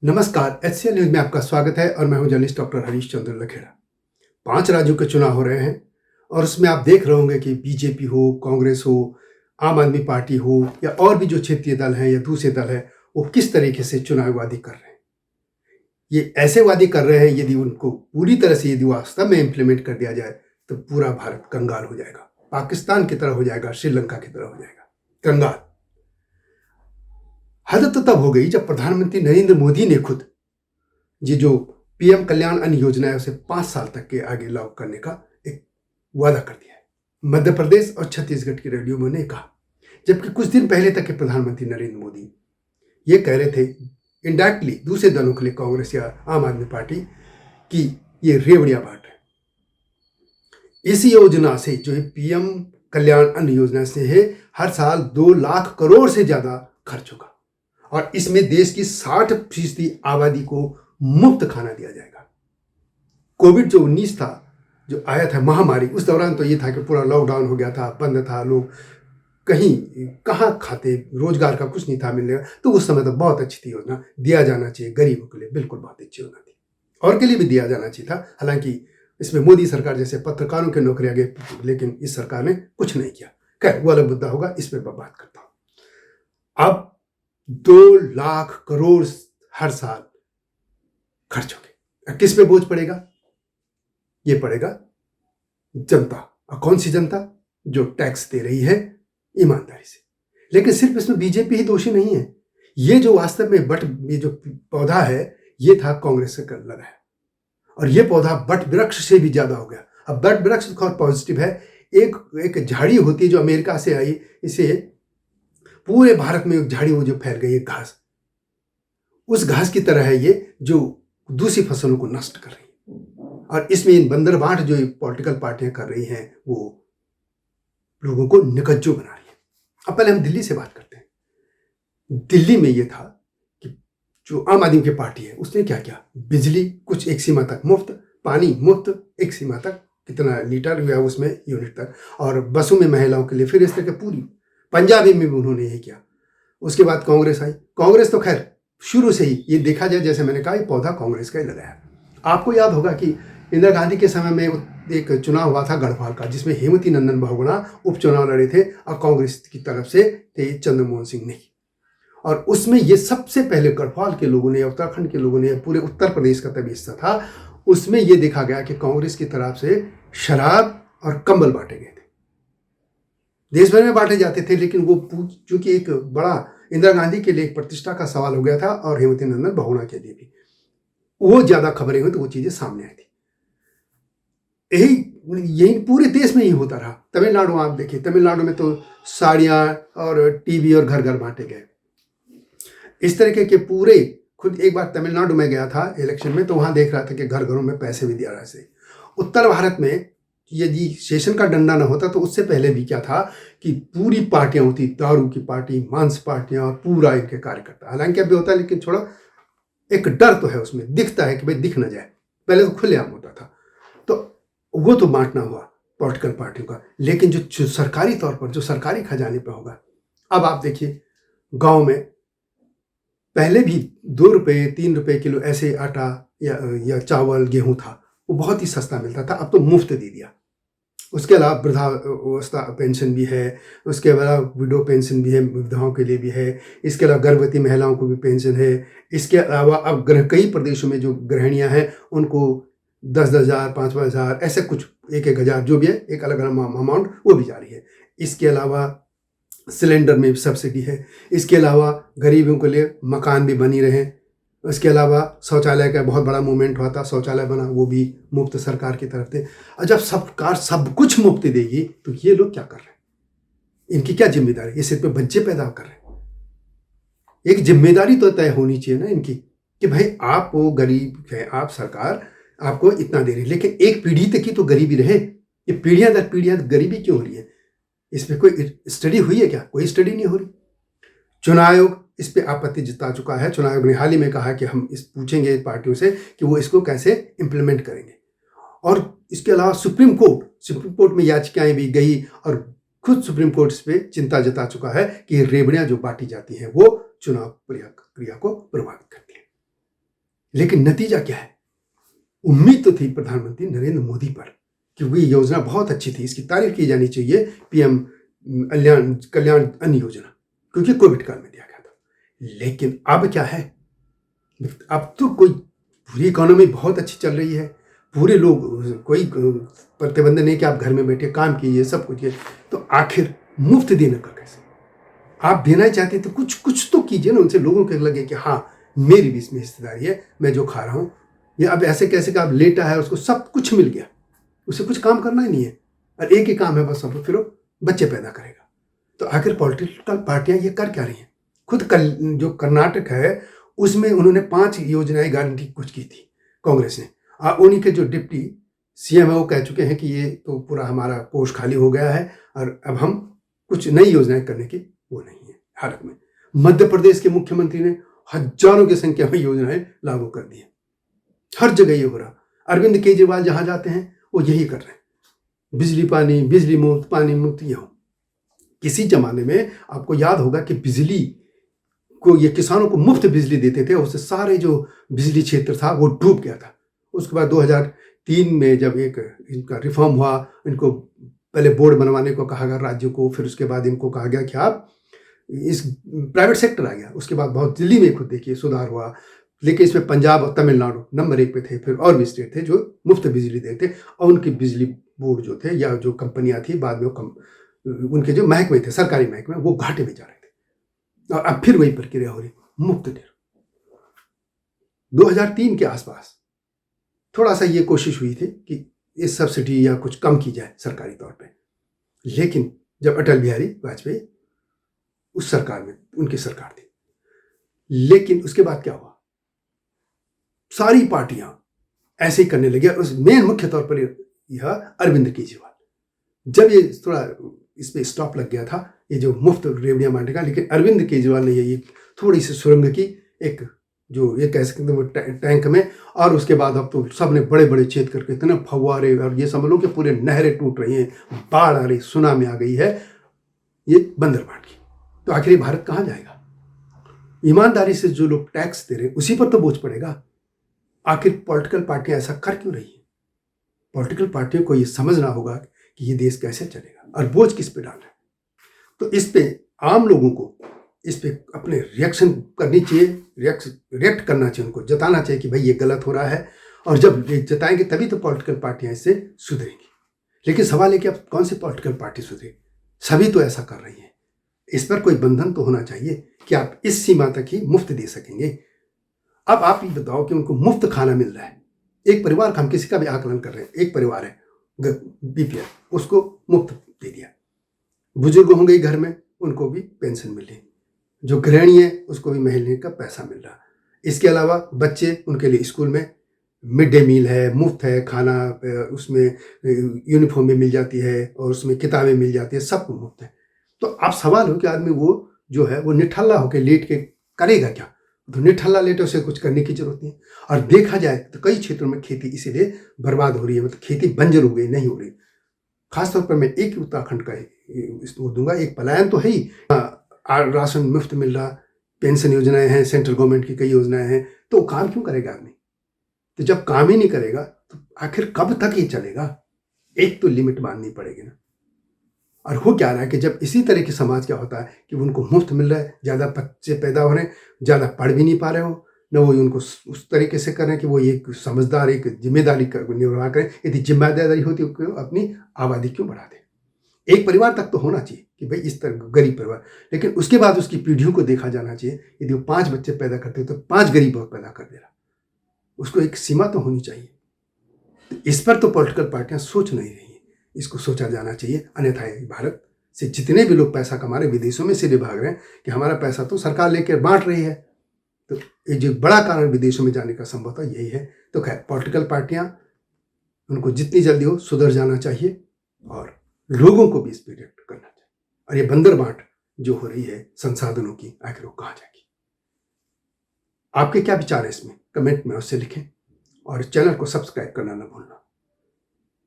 नमस्कार, HCL news में आपका स्वागत है और मैं हूं जर्नलिस्ट डॉक्टर हरीश चंद्र लखेड़ा। 5 राज्यों के चुनाव हो रहे हैं और उसमें आप देख रहे होंगे कि बीजेपी हो, कांग्रेस हो, आम आदमी पार्टी हो या और भी जो क्षेत्रीय दल हैं या दूसरे दल हैं, वो किस तरीके से चुनावी वादी कर रहे हैं। ये ऐसे वादी कर रहे हैं, यदि उनको पूरी तरह से यदि वास्तव में इम्प्लीमेंट कर दिया जाए तो पूरा भारत कंगाल हो जाएगा, पाकिस्तान की तरह हो जाएगा, श्रीलंका की तरह हो जाएगा, कंगाल। हद तो तब हो गई जब प्रधानमंत्री नरेंद्र मोदी ने खुद ये जो पीएम कल्याण अन्न योजना है उसे 5 साल तक के आगे लागू करने का एक वादा कर दिया है। मध्य प्रदेश और छत्तीसगढ़ की रैलियों में उन्होंने कहा, जबकि कुछ दिन पहले तक के प्रधानमंत्री नरेंद्र मोदी ये कह रहे थे इनडायरेक्टली दूसरे दलों के लिए, कांग्रेस या आम आदमी पार्टी, कि ये रेवड़िया बांट है। इस योजना से जो है पीएम कल्याण अन्न योजना से है हर साल 2 लाख करोड़ से ज्यादा खर्च होगा और इसमें देश की 60% आबादी को मुफ्त खाना दिया जाएगा। कोविड जो 19 था, जो आया था महामारी, उस दौरान तो ये था कि पूरा लॉकडाउन हो गया था, बंद था, लोग कहीं कहाँ खाते, रोजगार का कुछ नहीं था मिलने का। तो उस समय तो बहुत अच्छी थी योजना, दिया जाना चाहिए गरीबों के लिए, बिल्कुल बहुत अच्छी योजना थी और के लिए भी दिया जाना चाहिए था। हालांकि इसमें मोदी सरकार जैसे पत्रकारों की नौकरियां गई, लेकिन इस सरकार ने कुछ नहीं किया। खैर, वो अलग मुद्दा होगा, इस पर मैं बात करता हूं। अब 2 लाख करोड़ हर साल खर्च हो गए। किस पे बोझ पड़ेगा? ये पड़ेगा जनता। और कौन सी जनता? जो टैक्स दे रही है ईमानदारी से। लेकिन सिर्फ इसमें बीजेपी ही दोषी नहीं है। ये जो वास्तव में ये जो पौधा है, ये था कांग्रेस से कर लगाया और ये पौधा बट वृक्ष से भी ज्यादा हो गया। अब बट वृक्ष तो पॉजिटिव है। एक झाड़ी होती है जो अमेरिका से आई, इसे पूरे भारत में एक झाड़ी वो जो फैल गई, एक घास, उस घास की तरह है ये, जो दूसरी फसलों को नष्ट कर रही है। और इसमें इन बंदरबांट जो पॉलिटिकल पार्टियां कर रही हैं, वो लोगों को निकज्जो बना रही है। अब पहले हम दिल्ली से बात करते हैं। दिल्ली में ये था कि जो आम आदमी की पार्टी है उसने क्या किया, बिजली कुछ एक सीमा तक मुफ्त, पानी मुफ्त एक सीमा तक, कितना लीटर हुआ उसमें यूनिट तक, और बसों में महिलाओं के लिए फिर इस तरह पूरी। पंजाबी में भी उन्होंने यही किया। उसके बाद कांग्रेस आई। कांग्रेस तो खैर शुरू से ही, ये देखा जाए जैसे मैंने कहा, ये पौधा कांग्रेस का ही लगाया। आपको याद होगा कि इंदिरा गांधी के समय में एक चुनाव हुआ था गढ़वाल का, जिसमें हेमवती नंदन बहुगुणा उपचुनाव लड़े थे और कांग्रेस की तरफ से थे चंद्रमोहन सिंह नहीं। और उसमें ये सबसे पहले गढ़वाल के लोगों ने, उत्तराखंड के लोगों ने, पूरे उत्तर प्रदेश का तभी हिस्सा था, उसमें यह देखा गया कि कांग्रेस की तरफ से शराब और कंबल बांटे गए थे। देश भर में बांटे जाते थे, लेकिन वो चूंकि एक बड़ा इंदिरा गांधी के लिए एक प्रतिष्ठा का सवाल हो गया था और हेमवती नंदन बहुगुणा के लिए भी वो ज्यादा खबरें हुई, तो वो चीजें सामने आई थी। यही पूरे देश में ही होता रहा। तमिलनाडु आप देखिए, तमिलनाडु में तो साड़ियां और टीवी और घर घर बांटे गए। इस तरीके के पूरे, खुद एक बार तमिलनाडु में गया था इलेक्शन में, तो वहां देख रहा था कि घर घरों में पैसे भी दिया रहा है। उत्तर भारत में यदि शेषन का डंडा न होता तो उससे पहले भी क्या था कि पूरी पार्टियां होती, दारू की पार्टी, मांस पार्टियां, और पूरा इनके कार्यकर्ता। हालांकि अभी होता है, लेकिन थोड़ा एक डर तो है उसमें, दिखता है कि भाई दिख न जाए। पहले तो खुलेआम होता था, तो वो तो बांटना हुआ पॉलिटिकल पार्टियों का। लेकिन जो सरकारी तौर पर, जो सरकारी खजाने पर होगा, अब आप देखिए गांव में पहले भी 2 रुपए 3 रुपए किलो ऐसे आटा या चावल गेहूं था, वो बहुत ही सस्ता मिलता था। अब तो मुफ्त दे दिया। उसके अलावा वृद्धावस्था पेंशन भी है, उसके अलावा विडो पेंशन भी है, विधवाओं के लिए भी है, इसके अलावा गर्भवती महिलाओं को भी पेंशन है। इसके अलावा अब कई प्रदेशों में जो गृहिणियां हैं उनको 10-10 हज़ार, 5-5 हज़ार, ऐसे कुछ 1-1 हज़ार जो भी है, एक अलग अलग अमाउंट वो भी जारी है। इसके अलावा सिलेंडर में सब्सिडी है। इसके अलावा गरीबों के लिए मकान भी बनी रहे। इसके अलावा शौचालय का बहुत बड़ा मूवमेंट हुआ था, शौचालय बना, वो भी मुफ्त सरकार की तरफ से। और जब सरकार सब कुछ मुफ्त देगी तो ये लोग क्या कर रहे हैं? इनकी क्या जिम्मेदारी? ये सिर्फ बच्चे पैदा कर रहे हैं। एक जिम्मेदारी तो तय होनी चाहिए ना इनकी, कि भाई आप वो गरीब है, आप सरकार आपको इतना दे रही है, लेकिन एक पीढ़ी तक की तो गरीबी रहे। ये पीढ़ियां दर पीढ़ियां गरीबी क्यों हो रही है? इसमें कोई स्टडी हुई है क्या? कोई स्टडी नहीं हो रही। चुनाव आयोग इस पे आपत्ति जता चुका है। चुनाव आयोग ने हाल ही में कहा कि हम पूछेंगे पार्टियों से कि वो इसको कैसे इंप्लीमेंट करेंगे। और इसके अलावा सुप्रीम कोर्ट में याचिकाएं भी गई और खुद सुप्रीम कोर्ट इस पे चिंता जता चुका है कि रेवड़ियां जो बांटी जाती हैं वो चुनाव प्रक्रिया को प्रभावित करती हैं। लेकिन नतीजा क्या है? उम्मीद तो थी प्रधानमंत्री नरेंद्र मोदी पर, क्योंकि ये योजना बहुत अच्छी थी, इसकी तारीफ की जानी चाहिए, पीएम कल्याण अन्न योजना, क्योंकि कोविड काल में दिया गया था। लेकिन अब क्या है? अब तो कोई पूरी इकोनॉमी बहुत अच्छी चल रही है, पूरे लोग, कोई प्रतिबंध नहीं कि आप घर में बैठे काम कीजिए, सब कुछ, तो आखिर मुफ्त देने का कैसे? आप देना चाहते तो कुछ तो कीजिए ना, उनसे लोगों को लगे कि हाँ मेरी भी इसमें हिस्सेदारी है, मैं जो खा रहा हूँ। ये अब ऐसे कैसे कि आप लेटा है, उसको सब कुछ मिल गया, उसे कुछ काम करना ही नहीं है, और एक ही काम है बस, अब फिर वो बच्चे पैदा करेगा। तो आखिर पॉलिटिकल पार्टियां ये कर क्या रही हैं? खुद जो कर्नाटक है उसमें उन्होंने 5 योजनाएं गारंटी कुछ की थी कांग्रेस ने। उन्हीं के जो डिप्टी सीएम है वो कह चुके हैं कि ये तो पूरा हमारा कोष खाली हो गया है और अब हम कुछ नई योजनाएं करने की वो नहीं है हालत में। मध्य प्रदेश के मुख्यमंत्री ने हजारों की संख्या में योजनाएं लागू कर दी है, हर जगह ये हो रहा। अरविंद केजरीवाल जहां जाते हैं वो यही कर रहे हैं, बिजली मुफ्त, पानी मुफ्त। ये हो, किसी जमाने में आपको याद होगा कि बिजली को, ये किसानों को मुफ्त बिजली देते थे, उससे सारे जो बिजली क्षेत्र था वो डूब गया था। उसके बाद 2003 में जब एक इनका रिफॉर्म हुआ, इनको पहले बोर्ड बनवाने को कहा गया राज्यों को, फिर उसके बाद इनको कहा गया कि आप इस प्राइवेट सेक्टर आ गया। उसके बाद बहुत दिल्ली में खुद देखिए सुधार हुआ, लेकिन इसमें पंजाब और तमिलनाडु नंबर 1 पे थे, फिर और भी स्टेट थे जो मुफ्त बिजली देते, और उनकी बिजली बोर्ड जो थे या जो कंपनियां थी, बाद में उनके जो महकमे थे, सरकारी महकमे, वो घाटे में जा रहे थे। और अब फिर वही प्रक्रिया हो रही, मुफ्त दे। 2003 के आसपास थोड़ा सा ये कोशिश हुई थी कि इस सब्सिडी या कुछ कम की जाए सरकारी तौर पे, लेकिन जब अटल बिहारी वाजपेयी उस सरकार में, उनकी सरकार थी, लेकिन उसके बाद क्या हुआ? सारी पार्टियां ऐसे ही करने लगी। उस मेन मुख्य तौर पर यह अरविंद केजरीवाल, जब ये थोड़ा इस पे स्टॉप लग गया था, ये जो मुफ्त रेवड़ियां बांटने का, लेकिन अरविंद केजरीवाल ने ये थोड़ी सी सुरंग की, एक जो ये कह सकते हैं वो टैंक में, और उसके बाद अब तो सब ने बड़े बड़े छेद करके इतने फव्वारे, और ये समझ लो कि पूरे नहरें टूट रही हैं, बाढ़ आ रही, सुनामी आ गई है, ये बंदर बांट की। तो आखिर भारत कहाँ जाएगा? ईमानदारी से जो लोग टैक्स दे रहे हैं उसी पर तो बोझ पड़ेगा। आखिर पॉलिटिकल पार्टियां ऐसा कर क्यों रही है? पॉलिटिकल पार्टियों को ये समझना होगा कि ये देश कैसे चलेगा और बोझ किस पे डाल रहा है। तो इस पे आम लोगों को इस पे अपने रिएक्शन करनी चाहिए, रिएक्ट करना चाहिए, उनको जताना चाहिए कि भाई ये गलत हो रहा है, और जब जताएंगे तभी तो पॉलिटिकल पार्टियां इससे सुधरेंगी। लेकिन सवाल है कि अब कौन सी पॉलिटिकल पार्टी सुधरे? सभी तो ऐसा कर रही है। इस पर कोई बंधन तो होना चाहिए कि आप इस सीमा तक ही मुफ्त दे सकेंगे। अब आप ये बताओ कि उनको मुफ्त खाना मिल रहा है, एक परिवार का, हम किसी का भी आकलन कर रहे हैं, एक परिवार है बीपीएल, उसको मुफ्त दे दिया। बुजुर्ग होंगे घर में, उनको भी पेंशन मिल रही, जो गृहिणी है उसको भी महीने का पैसा मिल रहा। इसके अलावा बच्चे, उनके लिए स्कूल में मिड डे मील है, मुफ्त है खाना, उसमें यूनिफॉर्म भी मिल जाती है और उसमें किताबें मिल जाती है, सब मुफ्त है। तो आप सवाल हो कि आदमी वो जो है वो निठल्ला होकर लेट के करेगा क्या? तो निठल्ला लेटे, उसे कुछ करने की जरूरत नहीं। और देखा जाए तो कई क्षेत्रों में खेती इसीलिए बर्बाद हो रही है, मतलब खेती बंजर हो गई, नहीं हो रही। खासतौर पर मैं एक उत्तराखंड का इसको दूंगा, एक पलायन तो है ही, राशन मुफ्त मिल रहा, पेंशन योजनाएं हैं, सेंट्रल गवर्नमेंट की कई योजनाएं हैं, तो काम क्यों करेगा आदमी? तो जब काम ही नहीं करेगा तो आखिर कब तक ये चलेगा? एक तो लिमिट बांधनी पड़ेगी ना। और हो क्या रहा है कि जब इसी तरह की समाज क्या होता है कि उनको मुफ्त मिल रहा है, ज़्यादा बच्चे पैदा हो रहे हैं, ज़्यादा पढ़ भी नहीं पा रहे हो, न वो उनको उस तरीके से कर रहे हैं कि वो एक समझदार, एक जिम्मेदारी निर्वाह करें। यदि जिम्मेदारी होती तो अपनी आबादी क्यों बढ़ा दें? एक परिवार तक तो होना चाहिए कि भाई इस तरह गरीब परिवार, लेकिन उसके बाद उसकी पीढ़ियों को देखा जाना चाहिए। यदि वो 5 बच्चे पैदा करते हो तो 5 गरीब पैदा कर दे रहा, उसको एक सीमा तो होनी चाहिए। तो इस पर तो पॉलिटिकल पार्टियां सोच नहीं रही, इसको सोचा जाना चाहिए। अन्यथा भारत से जितने भी लोग पैसा कमा रहे, विदेशों में इसलिए भाग रहे हैं कि हमारा पैसा तो सरकार लेकर बांट रही है। तो ये जो बड़ा कारण विदेशों में जाने का संभवतः यही है। तो खैर, पॉलिटिकल पार्टियां, उनको जितनी जल्दी हो सुधर जाना चाहिए और लोगों को भी इस पर रिएक्ट करना चाहिए। और ये बंदर बांट जो हो रही है संसाधनों की, आखिर वो कहाँ जाएगी? आपके क्या विचार है इसमें? कमेंट में उससे लिखें और चैनल को सब्सक्राइब करना न भूलना।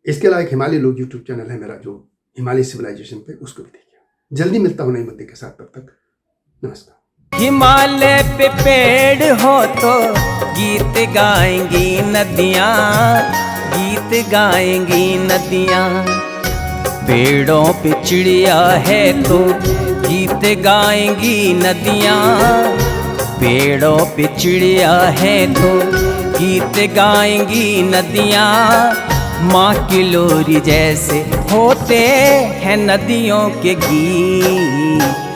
इसके अलावा एक हिमालय लोग यूट्यूब चैनल है मेरा, जो हिमालय सिविलाइजेशन पे, उसको भी देखिए। जल्दी मिलता हूं नए मुद्दे के साथ, तब तक नमस्कार। हिमालय पे पेड़ हो तो गीत गाएंगी नदियाँ, गीत गाएंगी नदियाँ। पेड़ों पे चिड़िया है तो गीत गाएंगी नदियाँ, पेड़ों पे चिड़िया है तो गीत गाएंगी नदियाँ। माँ की लोरी जैसे होते हैं नदियों के गीत।